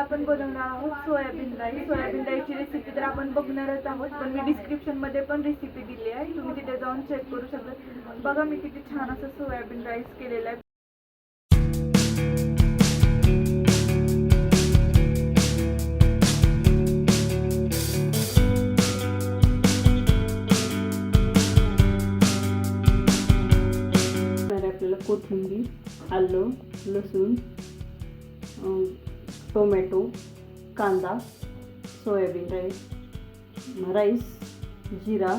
आपण बनवणार आहोत सोयाबीन राईसची रेसिपी तर आपण बघणारच आहोत, पण मी डिस्क्रिप्शनमध्ये पण रेसिपी दिली आहे, तुम्ही तिथे जाऊन चेक करू शकता. बघा मी किती छान असं सोयाबीन राईस केलेला आहे. आपल्याला कोथिंबीर, आलं, लसूण, टोमॅटो, कांदा, सोयाबीन राईस, जिरा,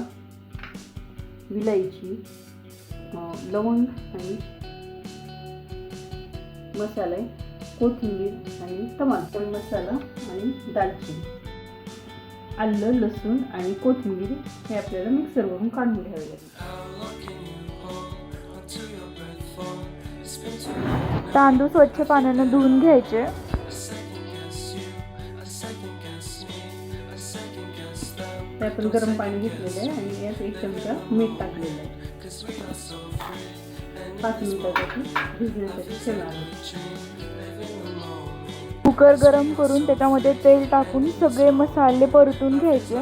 विलायची, लवंग आणि मसाले, कोथिंबीर आणि टमाटर मसाला आणि दालचिनी. आलं, लसूण आणि कोथिंबीर हे आपल्याला मिक्सरवरून काढून घ्यावे लागेल. तांदूळ स्वच्छ पाण्याने धुवून घ्यायचे. ते आपण गरम पाणी घेतलेलं आहे आणि यात 1 चमचा मीठ टाकलेलं आहे. 5 मिनिटासाठी भिजण्यासाठी ठेवणार आहे. कुकर गरम करून त्याच्यामध्ये तेल टाकून सगळे मसाले परतून घ्यायचे.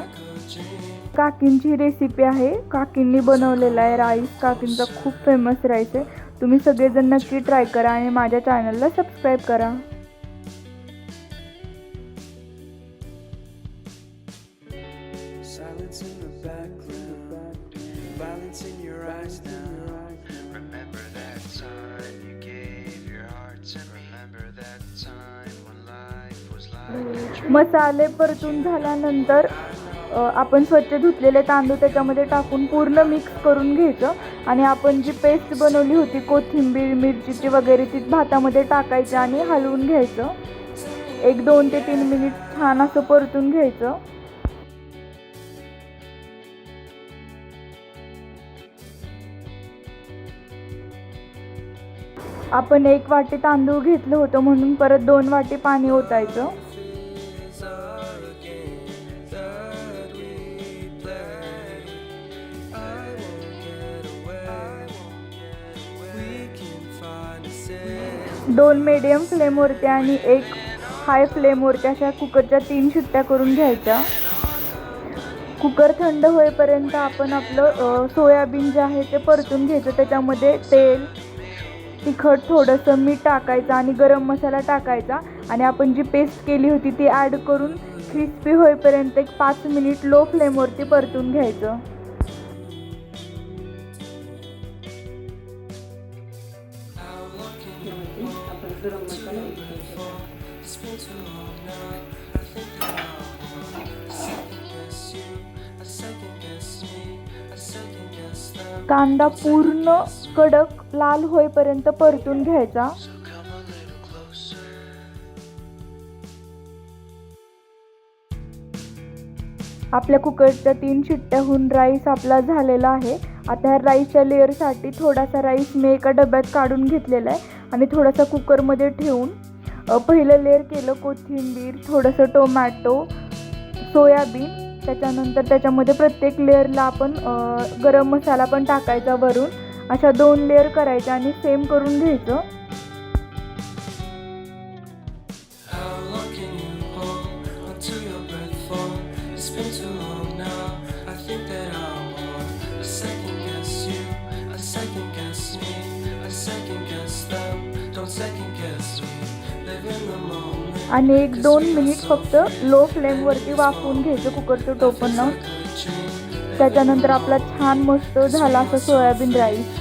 काकींची रेसिपी आहे, काकींनी बनवलेला आहे राईस. काकींचा खूप फेमस राईस आहे. तुम्ही सगळेजण नक्की ट्राय करा आणि माझ्या चॅनलला सबस्क्राईब करा. मसाले परतून झाल्यानंतर आपण स्वच्छ धुतलेले तांदूळ त्याच्यामध्ये टाकून पूर्ण मिक्स करून घ्यायचं आणि आपण जी पेस्ट बनवली होती कोथिंबीर मिरचीची वगैरे ती भातामध्ये टाकायची आणि हलवून घ्यायचं. 2 ते 3 मिनिट छान असं परतून घ्यायचं. आपण 1 वाटी तांदूळ घेतलं होतं म्हणून परत 2 वाटी पाणी ओतायचं. दोन मीडियम फ्लेमवरती आणि 1 हाय फ्लेमवरती अशा कुकरच्या 3 शिट्ट्या करून घ्यायच्या. कुकर थंड होईपर्यंत आपण आपलं सोयाबीन जे आहे ते परतून घ्यायचं. त्याच्यामध्ये तेल, तिखट, थोडंसं मीठ टाकायचं आणि गरम मसाला टाकायचा आणि आपण जी पेस्ट केली होती ती ॲड करून क्रिस्पी होईपर्यंत 5 मिनिट लो फ्लेमवरती परतून घ्यायचं. गरम मसाला कांदा पूर्ण कडक लाल होईपर्यंत परतून घ्यायचा. आपल्या कुकरच्या 3 शिट्ट्याहून राईस आपला झालेला आहे. आता ह्या राईसच्या लेअरसाठी थोडासा राईस मी एका डब्यात काढून घेतलेला आहे आणि थोडासा कुकरमध्ये ठेवून पहिलं लेअर केलं कोथिंबीर, थोडंसं टोमॅटो, सोयाबीन. त्याच्यानंतर त्याच्यामध्ये प्रत्येक लेअरला आपण गरम मसाला पण टाकायचा वरून. अशा 2 लेअर करायच्या आणि सेम करून घ्यायचं. आणि 1-2 मिनिट फक्त लो फ्लेमवरती वाफवून घ्यायचं कुकरचं टोपण. त्याच्यानंतर आपला छान मस्त झाला असं सोयाबीन राईस.